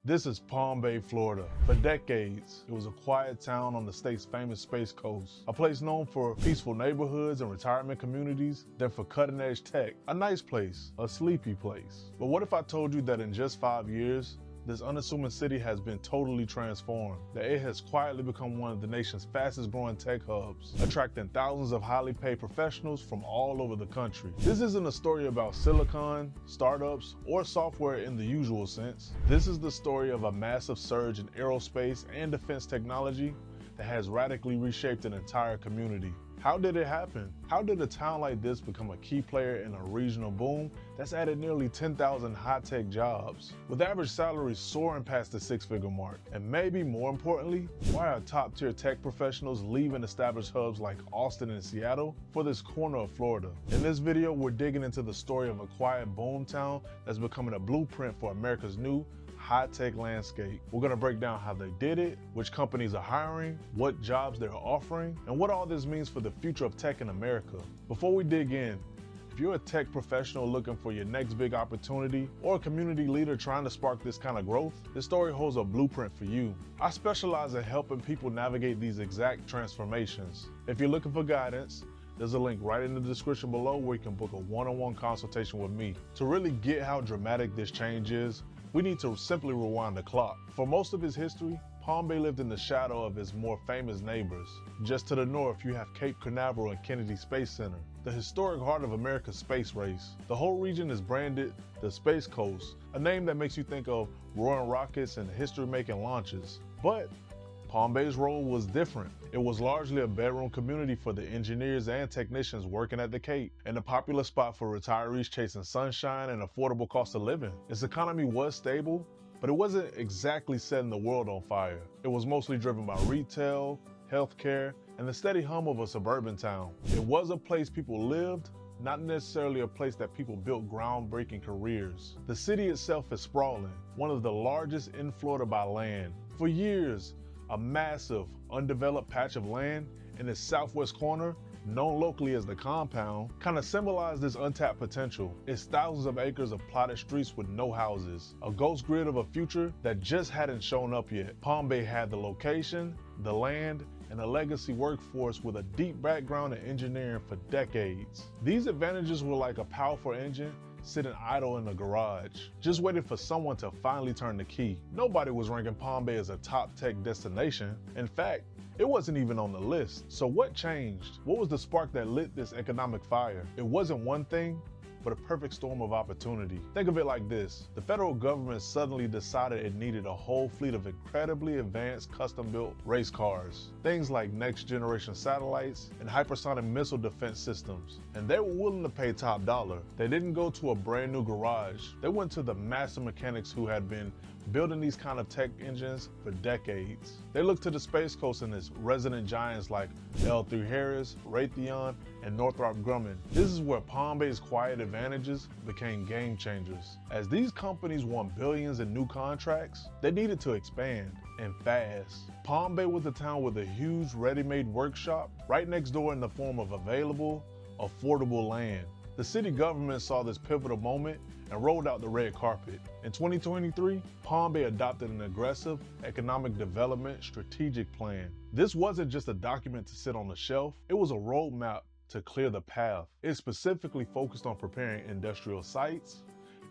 This is Palm Bay, Florida. For decades, it was a quiet town on the state's famous Space Coast, a place known for peaceful neighborhoods and retirement communities, then for cutting-edge tech. A nice place, a sleepy place. But what if I told you that in just 5 years, this unassuming city has been totally transformed, that it has quietly become one of the nation's fastest growing tech hubs, attracting thousands of highly paid professionals from all over the country. This isn't a story about silicon, startups, or software in the usual sense. This is the story of a massive surge in aerospace and defense technology that has radically reshaped an entire community. How did it happen? How did a town like this become a key player in a regional boom that's added nearly 10,000 high-tech jobs, with average salaries soaring past the six-figure mark? And maybe more importantly, why are top-tier tech professionals leaving established hubs like Austin and Seattle for this corner of Florida? In this video, we're digging into the story of a quiet boom town that's becoming a blueprint for America's new high-tech landscape. We're gonna break down how they did it, which companies are hiring, what jobs they're offering, and what all this means for the future of tech in America. Before we dig in, if you're a tech professional looking for your next big opportunity, or a community leader trying to spark this kind of growth, this story holds a blueprint for you. I specialize in helping people navigate these exact transformations. If you're looking for guidance, there's a link right in the description below where you can book a one-on-one consultation with me. To really get how dramatic this change is, we need to simply rewind the clock. For most of its history, Palm Bay lived in the shadow of its more famous neighbors. Just to the north, you have Cape Canaveral and Kennedy Space Center, the historic heart of America's space race. The whole region is branded the Space Coast, a name that makes you think of roaring rockets and history-making launches. But Palm Bay's role was different. It was largely a bedroom community for the engineers and technicians working at the Cape, and a popular spot for retirees chasing sunshine and affordable cost of living. Its economy was stable, but it wasn't exactly setting the world on fire. It was mostly driven by retail, healthcare, and the steady hum of a suburban town. It was a place people lived, not necessarily a place that people built groundbreaking careers. The city itself is sprawling, one of the largest in Florida by land. For years, a massive, undeveloped patch of land in its southwest corner, known locally as the Compound, kind of symbolized this untapped potential. It's thousands of acres of plotted streets with no houses, a ghost grid of a future that just hadn't shown up yet. Palm Bay had the location, the land, and a legacy workforce with a deep background in engineering for decades. These advantages were like a powerful engine sitting idle in a garage, just waiting for someone to finally turn the key. Nobody was ranking Palm Bay as a top tech destination. In fact, it wasn't even on the list. So what changed? What was the spark that lit this economic fire? It wasn't one thing, but a perfect storm of opportunity. Think of it like this. The federal government suddenly decided it needed a whole fleet of incredibly advanced custom-built race cars. Things like next-generation satellites and hypersonic missile defense systems. And they were willing to pay top dollar. They didn't go to a brand new garage. They went to the master mechanics who had been building these kind of tech engines for decades. They looked to the Space Coast and its resident giants like L3 Harris, Raytheon, and Northrop Grumman. This is where Palm Bay's quiet advantages became game changers. As these companies won billions in new contracts, they needed to expand, and fast. Palm Bay was the town with a huge ready-made workshop right next door in the form of available, affordable land. The city government saw this pivotal moment and rolled out the red carpet. In 2023, Palm Bay adopted an aggressive economic development strategic plan. This wasn't just a document to sit on the shelf, it was a roadmap to clear the path. It specifically focused on preparing industrial sites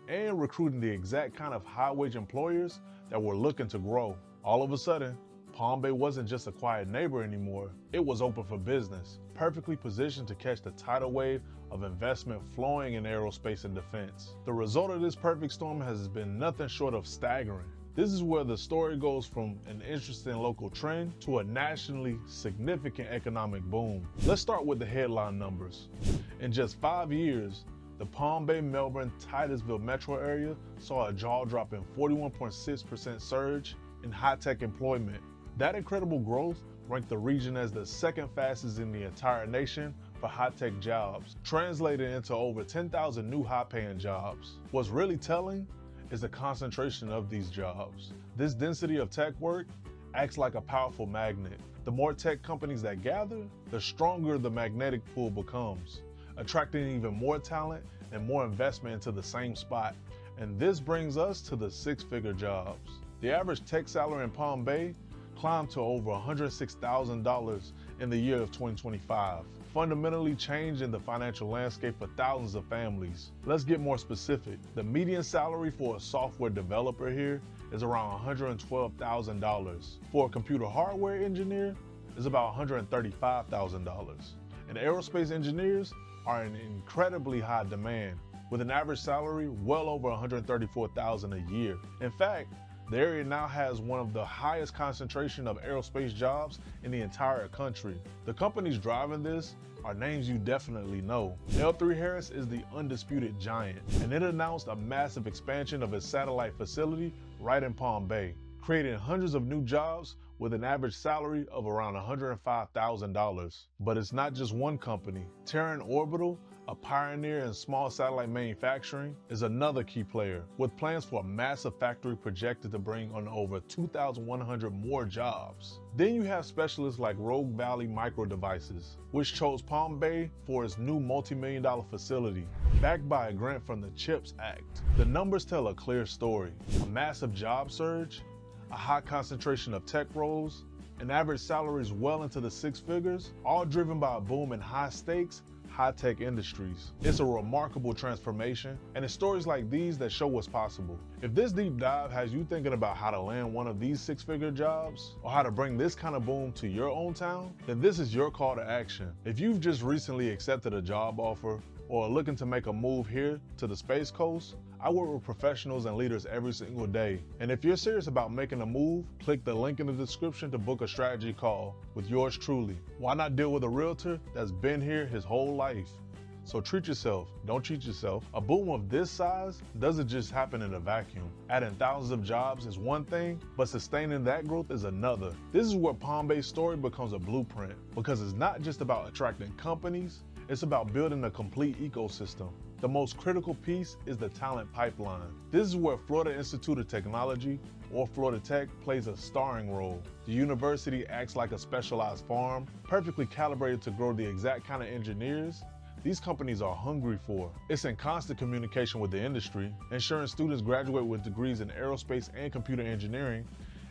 and recruiting the exact kind of high-wage employers that were looking to grow. All of a sudden, Palm Bay wasn't just a quiet neighbor anymore, it was open for business, perfectly positioned to catch the tidal wave of investment flowing in aerospace and defense. The result of this perfect storm has been nothing short of staggering. This is where the story goes from an interesting local trend to a nationally significant economic boom. Let's start with the headline numbers. In just 5 years, the Palm Bay, Melbourne, Titusville metro area saw a jaw-dropping 41.6% surge in high-tech employment. That incredible growth ranked the region as the second fastest in the entire nation for high-tech jobs, translated into over 10,000 new high-paying jobs. What's really telling is the concentration of these jobs. This density of tech work acts like a powerful magnet. The more tech companies that gather, the stronger the magnetic pull becomes, attracting even more talent and more investment into the same spot. And this brings us to the six-figure jobs. The average tech salary in Palm Bay climbed to over $106,000 in the year of 2025, fundamentally changing the financial landscape for thousands of families. Let's get more specific. The median salary for a software developer here is around $112,000. For a computer hardware engineer, is about $135,000. And aerospace engineers are in incredibly high demand, with an average salary well over $134,000 a year. In fact, the area now has one of the highest concentration of aerospace jobs in the entire country. The companies driving this are names you definitely know. L3 Harris is the undisputed giant, and it announced a massive expansion of its satellite facility right in Palm Bay, creating hundreds of new jobs with an average salary of around $105,000. But it's not just one company. Terran Orbital, a pioneer in small satellite manufacturing, is another key player, with plans for a massive factory projected to bring on over 2,100 more jobs. Then you have specialists like Rogue Valley Micro Devices, which chose Palm Bay for its new multi-million-dollar facility, backed by a grant from the CHIPS Act. The numbers tell a clear story: a massive job surge, a high concentration of tech roles, and average salaries well into the six figures, all driven by a boom in high-stakes, high-tech industries. It's a remarkable transformation, and it's stories like these that show what's possible. If this deep dive has you thinking about how to land one of these six-figure jobs, or how to bring this kind of boom to your own town, then this is your call to action. If you've just recently accepted a job offer, or are looking to make a move here to the Space Coast, I work with professionals and leaders every single day. And if you're serious about making a move, click the link in the description to book a strategy call with yours truly. Why not deal with a realtor that's been here his whole life? So treat yourself, don't cheat yourself. A boom of this size doesn't just happen in a vacuum. Adding thousands of jobs is one thing, but sustaining that growth is another. This is where Palm Bay's story becomes a blueprint, because it's not just about attracting companies, it's about building a complete ecosystem. The most critical piece is the talent pipeline. This is where Florida Institute of Technology, or Florida Tech, plays a starring role. The university acts like a specialized farm, perfectly calibrated to grow the exact kind of engineers these companies are hungry for. It's in constant communication with the industry, ensuring students graduate with degrees in aerospace and computer engineering,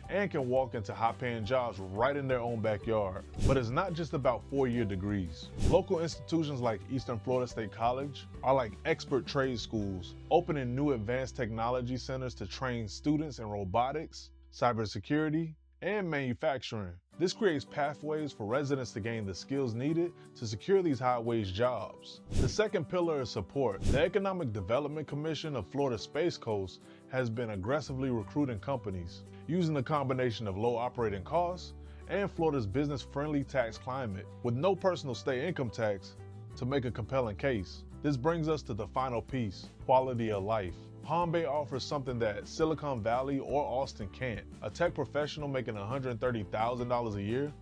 and can walk into high-paying jobs right in their own backyard. But it's not just about four-year degrees. Local institutions like Eastern Florida State College are like expert trade schools, opening new advanced technology centers to train students in robotics, cybersecurity, and manufacturing. This creates pathways for residents to gain the skills needed to secure these high-wage jobs. The second pillar is support. The Economic Development Commission of Florida Space Coast has been aggressively recruiting companies, using a combination of low operating costs and Florida's business-friendly tax climate, with no personal state income tax, to make a compelling case. This brings us to the final piece: quality of life. Palm Bay offers something that Silicon Valley or Austin can't. A tech professional making $130,000 a year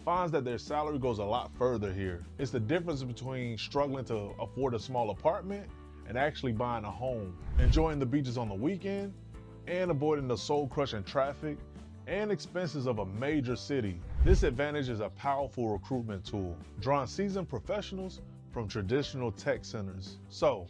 finds that their salary goes a lot further here. It's the difference between struggling to afford a small apartment and actually buying a home, enjoying the beaches on the weekend, and avoiding the soul-crushing traffic and expenses of a major city. This advantage is a powerful recruitment tool, drawing seasoned professionals from traditional tech centers. So,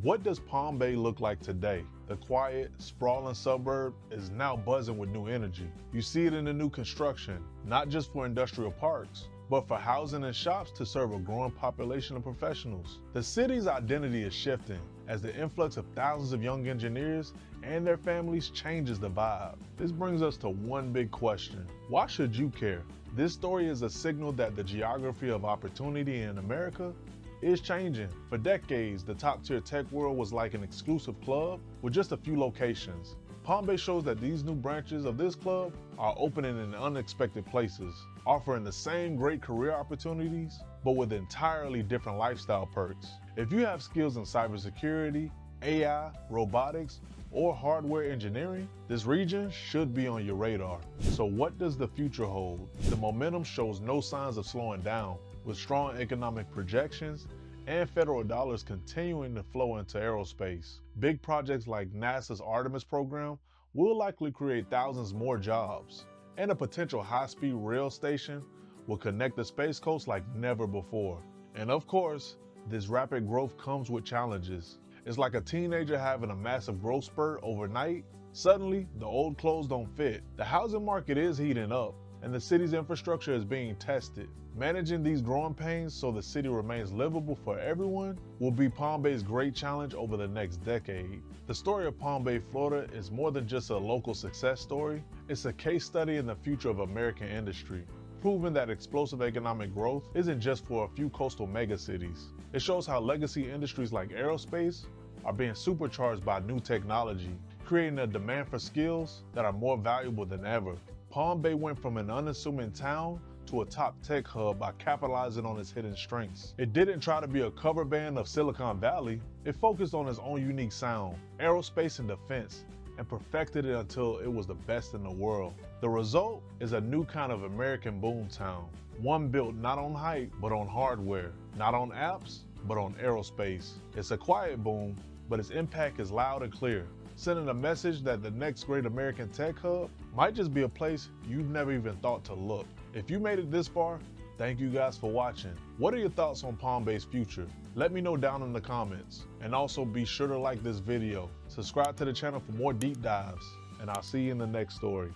what does Palm Bay look like today? The quiet, sprawling suburb is now buzzing with new energy. You see it in the new construction, not just for industrial parks, but for housing and shops to serve a growing population of professionals. The city's identity is shifting as the influx of thousands of young engineers and their families changes the vibe. This brings us to one big question: why should you care? This story is a signal that the geography of opportunity in America is changing. For decades, the top-tier tech world was like an exclusive club with just a few locations. Palm Bay shows that these new branches of this club are opening in unexpected places, offering the same great career opportunities, but with entirely different lifestyle perks. If you have skills in cybersecurity, AI, robotics, or hardware engineering, this region should be on your radar. So what does the future hold? The momentum shows no signs of slowing down, with strong economic projections and federal dollars continuing to flow into aerospace. Big projects like NASA's Artemis program will likely create thousands more jobs, and a potential high-speed rail station will connect the Space Coast like never before. And of course, this rapid growth comes with challenges. It's like a teenager having a massive growth spurt overnight Suddenly, the old clothes don't fit. The housing market is heating up, and the city's infrastructure is being tested. Managing these growing pains so the city remains livable for everyone will be Palm Bay's great challenge over the next decade. The story of Palm Bay, Florida is more than just a local success story. It's a case study in the future of American industry, proving that explosive economic growth isn't just for a few coastal megacities. It shows how legacy industries like aerospace are being supercharged by new technology, creating a demand for skills that are more valuable than ever. Palm Bay went from an unassuming town to a top tech hub by capitalizing on its hidden strengths. It didn't try to be a cover band of Silicon Valley. It focused on its own unique sound, aerospace and defense, and perfected it until it was the best in the world. The result is a new kind of American boomtown, one built not on hype, but on hardware, not on apps, but on aerospace. It's a quiet boom, but its impact is loud and clear, sending a message that the next great American tech hub might just be a place you've never even thought to look. If you made it this far, thank you guys for watching. What are your thoughts on Palm Bay's future? Let me know down in the comments. And also be sure to like this video, subscribe to the channel for more deep dives, and I'll see you in the next story.